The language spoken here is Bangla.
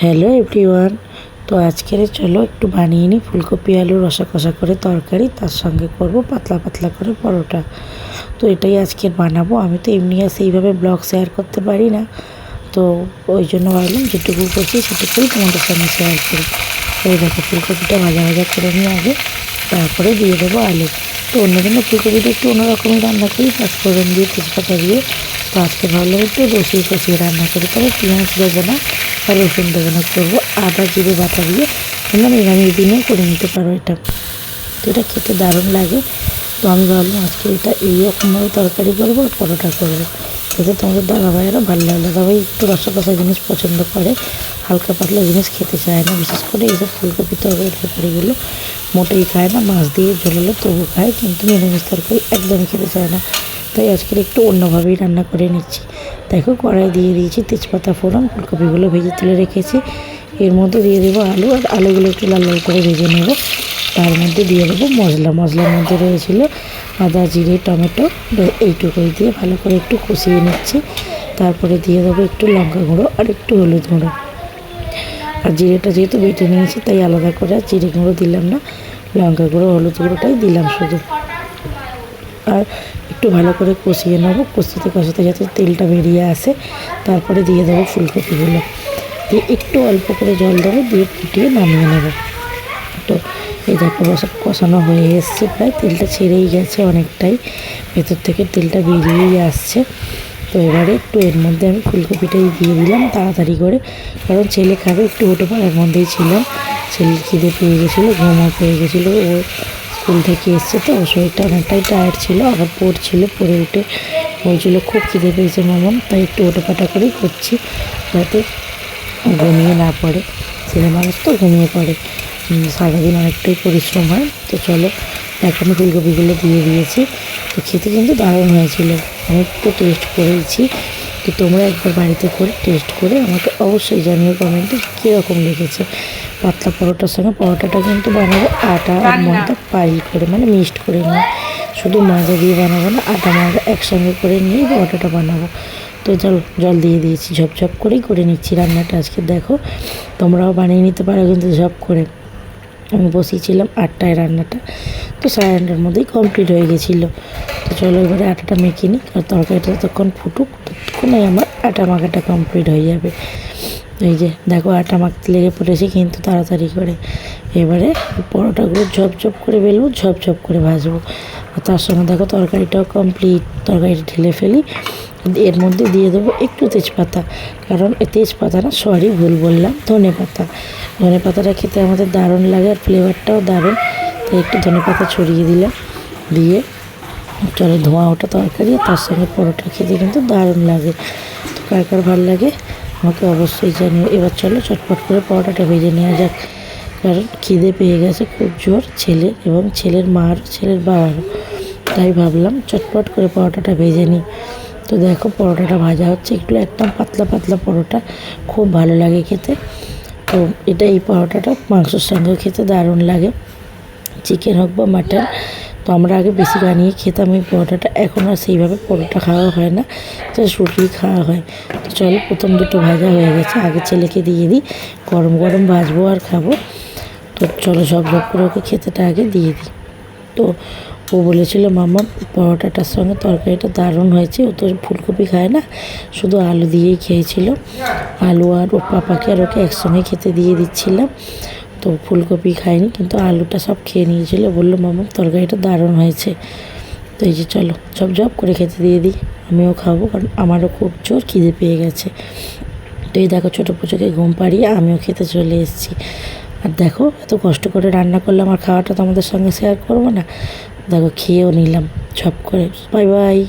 Hello everyone. তো আজকের চলো একটু বানিয়ে নিই ফুলকপি আলু রসা কষা করে তরকারি, তার সঙ্গে করব পাতলা পাতলা করে পরোটা। তো এটাই আজকের বানাবো। আমি তো এমনি আর সেইভাবে ব্লগ শেয়ার করতে পারি না, তো ওই জন্য ভাবলাম যেটুকু করছি সেটুকুই তোমাদের সঙ্গে শেয়ার করি। এই দেখো ফুলকপিটা ভাজা ভাজা করে নিয়ে আগে, তারপরে দিয়ে দেবো আলু। তো অন্যদিন ফুলকপিটা একটু অন্যরকমই রান্না করি, পাঁচফোড়ন দিয়ে তেজপাতা দিয়ে। তো আজকে ভাবলাম একটু কষিয়ে কষিয়ে রান্না করি, তবে পেঁয়াজ দেবো না আর রসুন দেবো না, করবো আদা জিরে বাটা দিয়ে। তোমরা নিরামিষ দিনেও করে নিতে পারো এটা, তো এটা খেতে দারুণ লাগে। তো আমি ভাবলাম আজকে এটা এইরকমভাবে তরকারি করবো আর পরোটা করবো, এতে তোমাদের দাদাভাইয়েরও ভালো লাগলো। দাদাভাই একটু রসা কষা জিনিস পছন্দ করে, হালকা পাতলা জিনিস খেতে চায় না, বিশেষ করে এইসব ফুলকপি তরকারিগুলো মোটেই খায় না। মাছ দিয়ে ঝোলালে তবু খায়, কিন্তু নিরামিষ তরকারি একদমই খেতে চায় না। তাই আজকের একটু অন্যভাবেই রান্না করে নিচ্ছি। দেখো কড়াই দিয়ে দিয়েছি তেজপাতা ফোড়ন, ফুলকপিগুলো ভেজে তুলে রেখেছি। এর মধ্যে দিয়ে দেবো আলু, আর আলুগুলো একটু লাল লাল করে ভেজে নেব। তার মধ্যে দিয়ে দেবো মশলার মধ্যে রয়েছিল আদা জিরে টমেটো, এইটুকুই দিয়ে ভালো করে একটু কষিয়ে নিচ্ছি। তারপরে দিয়ে দেবো একটু লঙ্কা গুঁড়ো আর একটু হলুদ গুঁড়ো। আর জিরেটা যেহেতু বেটে নিয়েছি তাই আলাদা করে আর জিরে গুঁড়ো দিলাম না, লঙ্কা গুঁড়ো হলুদ গুঁড়োটাই দিলাম শুধু। আর একটু ভালো করে কষিয়ে নেবো, কষাতে যাতে তেলটা বেরিয়ে আসে। তারপরে দিয়ে দেবো ফুলকপিগুলো, দিয়ে একটু অল্প করে জল দেবো, দিয়ে ফুটিয়ে নামিয়ে নেবো। তো এই দেখো কষানো হয়ে এসছে, প্রায় তেলটা ছেড়েই গেছে অনেকটাই, ভেতর থেকে তেলটা বেরিয়েই আসছে। তো এবারে একটু এর মধ্যে আমি ফুলকপিটাই দিয়ে দিলাম তাড়াতাড়ি করে, কারণ ছেলে খাবে। একটু ওটো পাড়ার মধ্যেই ছিলাম, ছেলের খিদে পেয়ে গেছিলো, ঘুমও পেয়ে গেছিলো। ও স্কুল থেকে এসছে, তো ওর শরীরটা অনেকটাই টায়ার্ড ছিল, আবার পড়ছিল, পড়ে উঠে বলছিল খুব খিদে পেয়েছে মামন। তাই একটু ওটোপাটা করেই করছি যাতে ঘুমিয়ে না পড়ে। ছেলে মানুষ তো ঘুমিয়ে পড়ে, সারাদিন অনেকটাই পরিশ্রম হয়। তো চলো এখন ফুলকপিগুলো দিয়ে দিয়েছি। তো খেতে কিন্তু দারুণ হয়েছিল, আমি তো টেস্ট করেইছি। তো তোমরা একবার বাড়িতে করে টেস্ট করে আমাকে অবশ্যই জানিও কমেন্টে কীরকম লেগেছে। পাতলা পরোটার সঙ্গে পরোটাটা কিন্তু বানাবো আটা আর ময়দা পাইল করে, মানে মিক্সড করে নিয়ে, শুধু ময়দা দিয়ে বানাবো না, আটা ময়দা একসঙ্গে করে নিয়েই পরোটাটা বানাবো। তো জল দিয়ে দিয়েছি, ঝপঝপ করেই করে নিচ্ছি রান্নাটা আজকে। দেখো তোমরাও বানিয়ে নিতে পারো কিন্তু ঝপ করে। আমি বসিয়েছিলাম 8টায় রান্নাটা, তো 9:30টার মধ্যেই কমপ্লিট হয়ে গেছিলো। তো চলো এবারে আটাটা মেখে নিই, আর তরকারিটা ততক্ষণ ফুটুক, ততক্ষণই আমার আটা মাখাটা কমপ্লিট হয়ে যাবে। এই যে দেখো আটা মাখতে লেগে পড়েছে কিন্তু তাড়াতাড়ি করে। এবারে পরোটাগুলো ঝপঝপ করে বেলবো, ঝপঝপ করে ভাজবো। আর তার সঙ্গে দেখো তরকারিটাও কমপ্লিট, তরকারিটা ঢেলে ফেলি। এর মধ্যে দিয়ে দেবো একটু তেজপাতা, কারণ তেজপাতা না, সরি ভুল বললাম, ধনে পাতা। ধনে পাতাটা খেতে আমাদের দারুণ লাগে আর ফ্লেভারটাও দারুণ, তাই একটু ধনে পাতা ছড়িয়ে দিলাম। দিয়ে চলো ধোঁয়া ওটা তরকারি, তার সঙ্গে পরোটা খেতে কিন্তু দারুণ লাগে। তো কার কার ভালো লাগে আমাকে অবশ্যই জানিও। এবার চলো চটপট করে পরোটাটা ভেজে নেওয়া যাক, কারণ খিদে পেয়ে গেছে খুব জোর ছেলের, এবং ছেলের মার ছেলের বাবারও। তাই ভাবলাম চটপট করে পরোটাটা ভেজে নিই। তো দেখো পরোটাটা ভাজা হচ্ছে, একটু একদম পাতলা পাতলা পরোটা, খুব ভালো লাগে খেতে। তো এই পরোটাটা মাংসের সঙ্গেও খেতে দারুণ লাগে, চিকেন হোক বা মাটন। তো আমরা আগে বেশি বানিয়ে খেতাম এই পরোটাটা, এখন আর সেইভাবে পরোটা খাওয়া হয় না, জাস্ট রুটি খাওয়া হয়। তো চলো প্রথম দুটো ভাজা হয়ে গেছে, আগে ছেলেকে দিয়ে দিই, গরম গরম ভাজবো আর খাবো। তো চলো ঝপ করে ওকে খেতেটা আগে দিয়ে দিই। তো ও বলেছিল মামা পরোটাটার সঙ্গে তরকারিটা দারুণ হয়েছে। ও তো ফুলকপি খায় না, শুধু আলু দিয়েই খেয়েছিল। আলু আর ওর পাপাকে আর ওকে একসঙ্গে খেতে দিয়ে দিচ্ছিলাম। তো ফুলকপি খায়নি, কিন্তু আলুটা সব খেয়ে নিয়েছিল, বললো মামা তরকারিটা দারুণ হয়েছে। তো এই যে চলো ঝপ করে খেতে দিয়ে দিই, আমিও খাবো, কারণ আমারও খুব জোর খিদে পেয়ে গেছে। তো এই দেখো ছোটো পুচোকে ঘুম পাড়িয়ে আমিও খেতে চলে এসেছি। আর দেখো এত কষ্ট করে রান্না করলাম, আর খাওয়াটা তোমাদের সঙ্গে শেয়ার করবো না? দেখো খেয়েও নিলাম ঝপ করে। Bye bye.